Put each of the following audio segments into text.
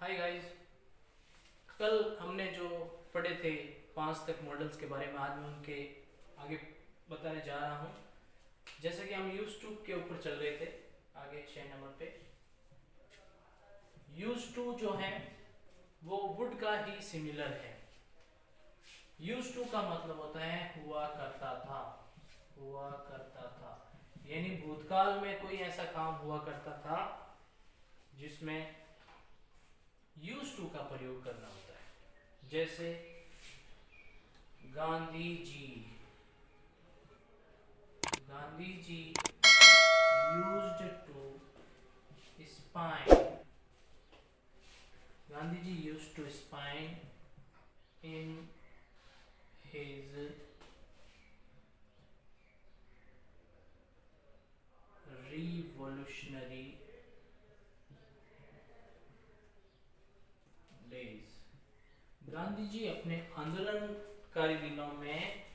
Hi guys. कल हमने जो पढ़े थे 5 तक मॉडल्स के बारे में, आज मैं उनके आगे बताने जा रहा हूँ। जैसे कि हम यूज टू के ऊपर चल रहे थे, आगे 6 नंबर पे यूज टू जो है वो वुड का ही सिमिलर है। यूज टू का मतलब होता है हुआ करता था, हुआ करता था, यानी भूतकाल में कोई ऐसा काम हुआ करता था जिसमें यूज टू का प्रयोग करना होता है। जैसे Gandhi ji, Gandhi ji used to spin, Gandhi ji used to spin in his revolutionary days. Gandhi ji अपने आंदोलनकारी दिनों में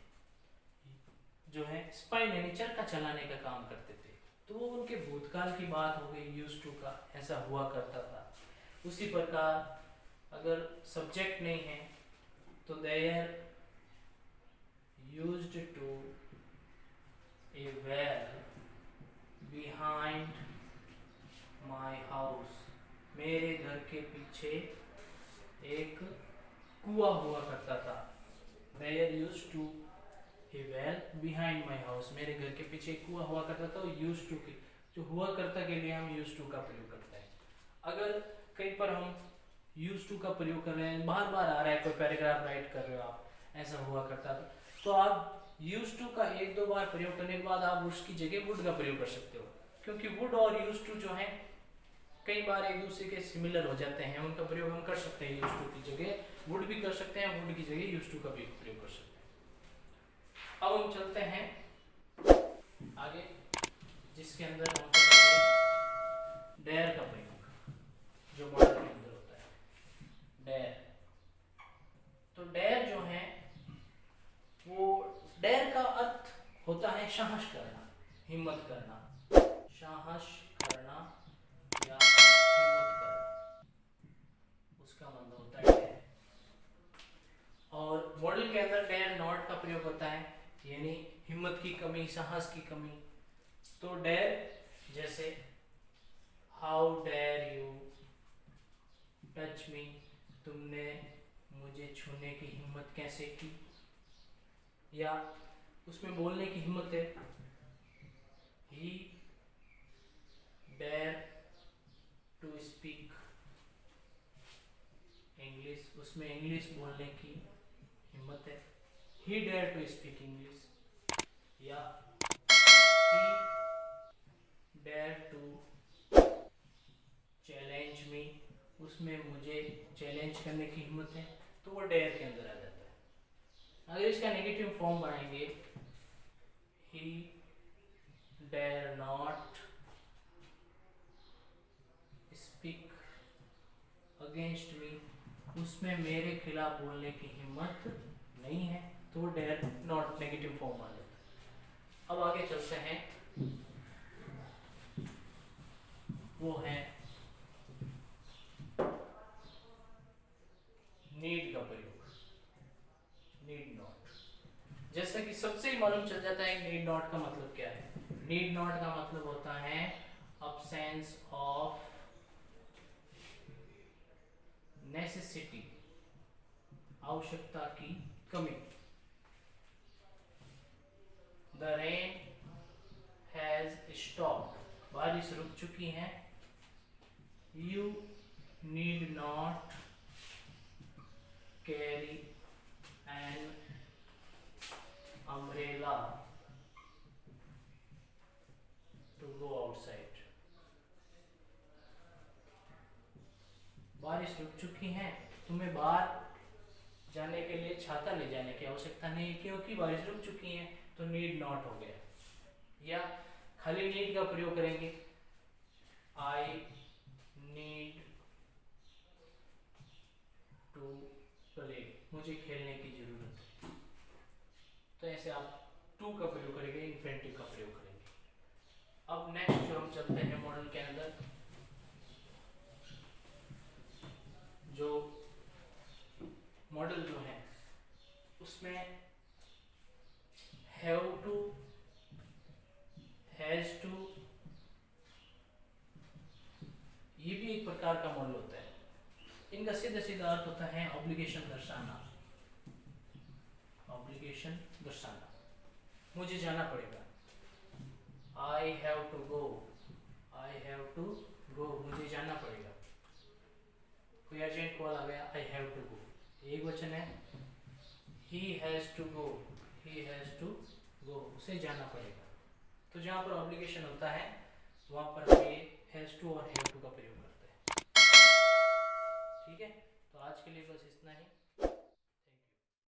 जो है स्पाइन यानी चरखा चलाने का काम करते थे। तो वो उनके भूतकाल की बात हो गई, यूज टू का ऐसा हुआ करता था। उसी प्रकार अगर सब्जेक्ट नहीं है तो there used to a well behind my house, मेरे घर के पीछे एक कुआं हुआ करता था। There used to a well behind my house, मेरे घर के पीछे एक कुआं हुआ करता था। यूज टू की जो हुआ करता के लिए हम यूज टू का प्रयोग करते हैं। अगर कहीं पर हम यूज टू का प्रयोग कर रहे हैं, बार बार आ रहा है, कोई पैराग्राफ राइट कर रहे हो आप, ऐसा हुआ करता था, तो आप यूज टू का एक दो बार प्रयोग करने के बाद आप उसकी जगह वुड का प्रयोग कर सकते हो। क्योंकि वुड और यूज टू जो है कई बार एक दूसरे के सिमिलर हो जाते हैं, उनका प्रयोग हम कर सकते हैं। यूज टू की जगह वुड भी कर सकते हैं, वुड की जगह यूज टू का भी प्रयोग कर सकते हैं। अब हम चलते हैं आगे, जिसके अंदर हम करेंगे डेयर का प्रयोग, जो मॉडल के अंदर होता है डेयर। तो डेयर जो है वो, डेयर का अर्थ होता है साहस करना, हिम्मत करना, साहस करना या हिम्मत करना, उसका मतलब होता है डेयर। और मॉडल के अंदर डेयर नॉट का प्रयोग होता है, यानी हिम्मत की कमी, साहस की कमी। तो डेयर जैसे how dare you touch me, तुमने मुझे छूने की हिम्मत कैसे की। या उसमें बोलने की हिम्मत है, he dare to speak English, उसमें इंग्लिश बोलने की हिम्मत है, he dare to speak English. या he dare to challenge me, उसमें मुझे चैलेंज करने की हिम्मत है, तो वो डेयर के अंदर आ जाता है। अगर इसका नेगेटिव फॉर्म बनाएंगे, he dare not speak against me, उसमें मेरे खिलाफ बोलने की हिम्मत नहीं है, तो वो डेयर नॉट नेगेटिव फॉर्म आ जाता है। अब आगे चलते हैं, वो है नीड का प्रयोग, नीड नॉट। जैसा कि सबसे ही मालूम चल जाता है नीड नॉट का मतलब क्या है। नीड नॉट का मतलब होता है अब्सेंस ऑफ नेसेसिटी, आवश्यकता की कमी। द रेन हैज स्टॉप्ड, बारिश रुक चुकी है। You need not carry an umbrella to go outside, बारिश रुक चुकी है, तुम्हें बाहर जाने के लिए छाता ले जाने की आवश्यकता नहीं है, क्योंकि बारिश रुक चुकी है, तो नीड नॉट हो गया। या खाली नीड का प्रयोग करेंगे, आई नीड टू प्ले, मुझे खेलने की जरूरत है। तो ऐसे आप टू का प्रयोग करेंगे, इन्फिनिटिव का प्रयोग करेंगे। अब नेक्स्ट जो हम चलते हैं मॉडल के अंदर, प्रकार का मॉडल होता है। इनका सीधा सीधा अर्थ होता है ऑब्लिगेशन दर्शाना, ऑब्लिगेशन दर्शाना, मुझे जाना पड़ेगा। I have to go, I have to go, मुझे जाना पड़ेगा। कोई अर्जेंट कॉल आ गया, आई हैव टू गो, एक वचन है। He has to go, he has to go, उसे जाना पड़ेगा। तो जहाँ पर ऑब्लिगेशन होता है वहाँ पर हम ये हैज टू और हैव टू का प्रयोग करते हैं। ठीक है, तो आज के लिए बस इतना ही।